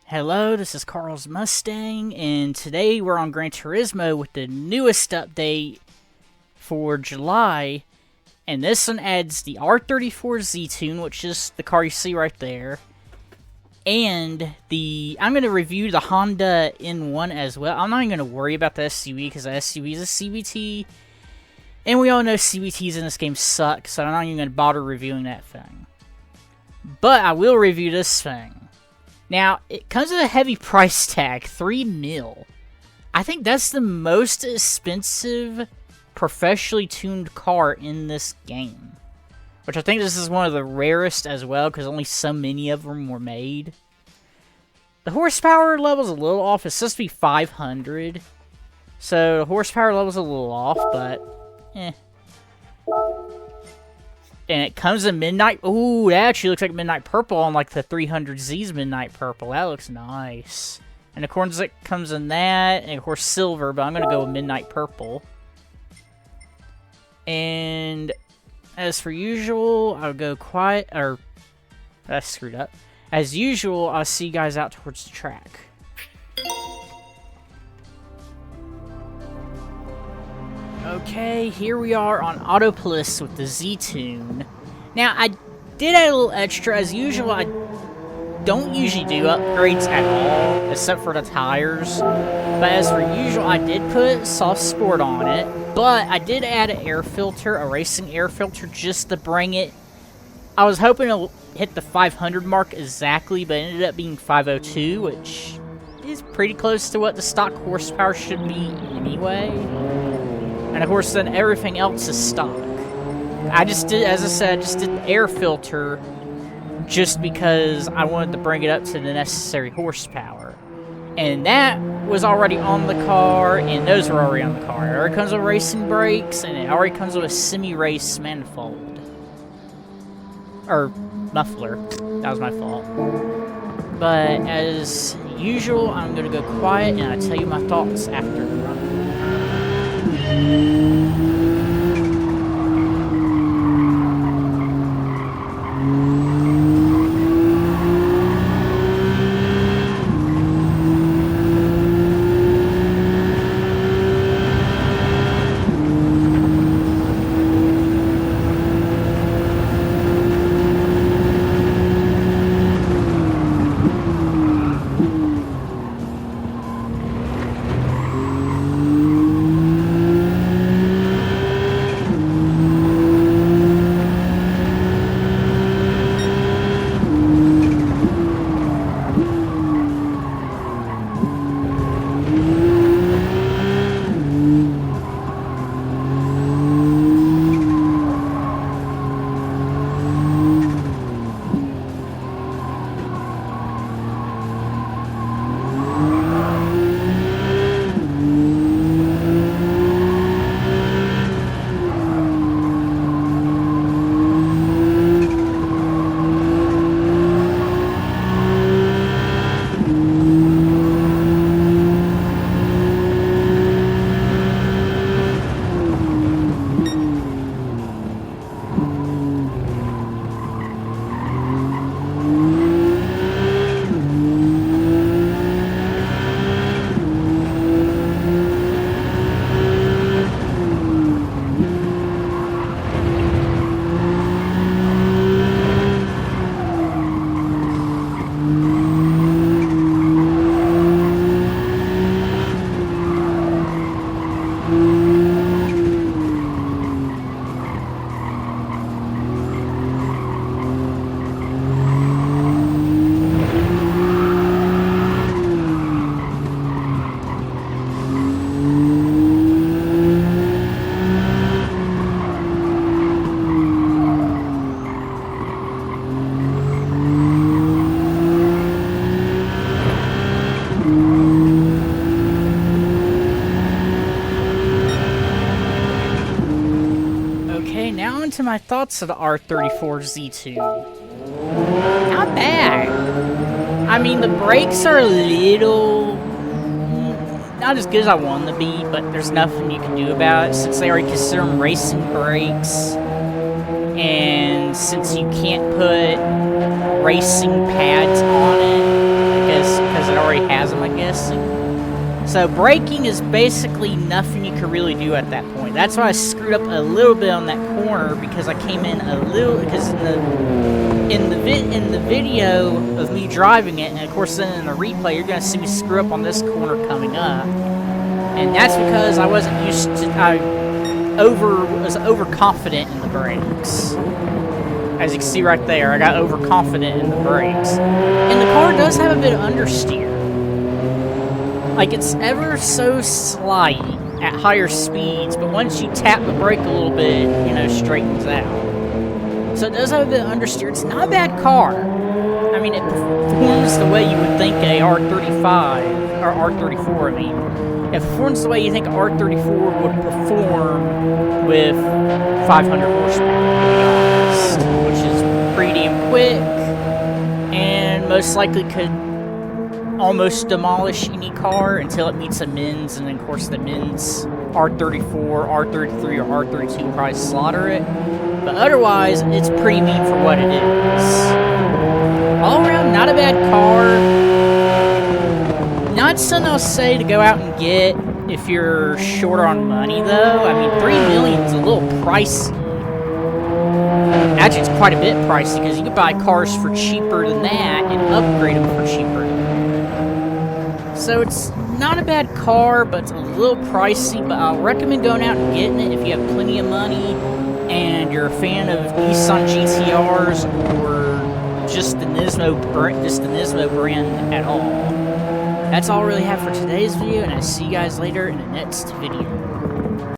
Hello, this is Carl's Mustang, and today we're on Gran Turismo with the newest update for July, and this one adds the R34 Z-Tune, which is the car you see right there, and I'm going to review the Honda N1 as well. I'm not even going to worry about the SUV, because the SUV is a CVT, and we all know CVTs in this game suck, so I'm not even going to bother reviewing that thing. But I will review this thing. Now, it comes with a heavy price tag, $3 mil. I think that's the most expensive professionally tuned car in this game. Which I think this is one of the rarest as well, because only so many of them were made. The horsepower level's a little off. It's supposed to be 500. So, the horsepower level's a little off, but eh. And it comes in midnight. Ooh, that actually looks like midnight purple on like the 300Z's midnight purple. That looks nice. And of course it comes in that, and of course silver, but I'm gonna go with midnight purple. And as for usual, I'll go quiet, or that's screwed up. As usual, I'll see you guys out towards the track. Okay, here we are on Autopolis with the Z-Tune. Now, I did add a little extra. As usual, I don't usually do upgrades at all, except for the tires. But as for usual, I did put soft sport on it, but I did add an air filter, a racing air filter, just to bring it. I was hoping to hit the 500 mark exactly, but it ended up being 502, which is pretty close to what the stock horsepower should be anyway. And of course, then everything else is stock. I just did, as I said, I just did the air filter just because I wanted to bring it up to the necessary horsepower. And that was already on the car, and those were already on the car. It already comes with racing brakes, and it already comes with a semi-race manifold. Or muffler. That was my fault. But as usual, I'm going to go quiet, and I'll tell you my thoughts after the run. To my thoughts of the R34 Z-Tune. Not bad. I mean, the brakes are a little not as good as I want them to be, but there's nothing you can do about it since they already consider them racing brakes. And since you can't put racing pads on it, because guessing. So braking is basically nothing you can really do at that point. That's why I screwed up a little bit on that corner, because I came in a little, because in the video of me driving it, and of course then in the replay, you're gonna see me screw up on this corner coming up, and that's because I wasn't used to. I was overconfident in the brakes. As you can see right there, I got overconfident in the brakes. And the car does have a bit of understeer. Like, it's ever so slight at higher speeds, but once you tap the brake a little bit, you know, straightens out. So it does have a bit of understeer. It's not a bad car. I mean, it performs the way you would think a R35, or R34, I mean. It performs the way you think an R34 would perform with 500 horsepower, which is pretty damn quick, and most likely could almost demolish any car until it meets a MINS, and then of course the MINS R34, R33, or R32 will probably slaughter it. But otherwise, it's pretty mean for what it is. All around, not a bad car. Not something I'll say to go out and get if you're shorter on money, though. I mean, $3 million is a little pricey. Actually, it's quite a bit pricey, because you can buy cars for cheaper than that and upgrade them for cheaper than that. So it's not a bad car, but it's a little pricey. But I'll recommend going out and getting it if you have plenty of money and you're a fan of Nissan GTRs, or just the Nismo brand at all. That's all I really have for today's video, and I'll see you guys later in the next video.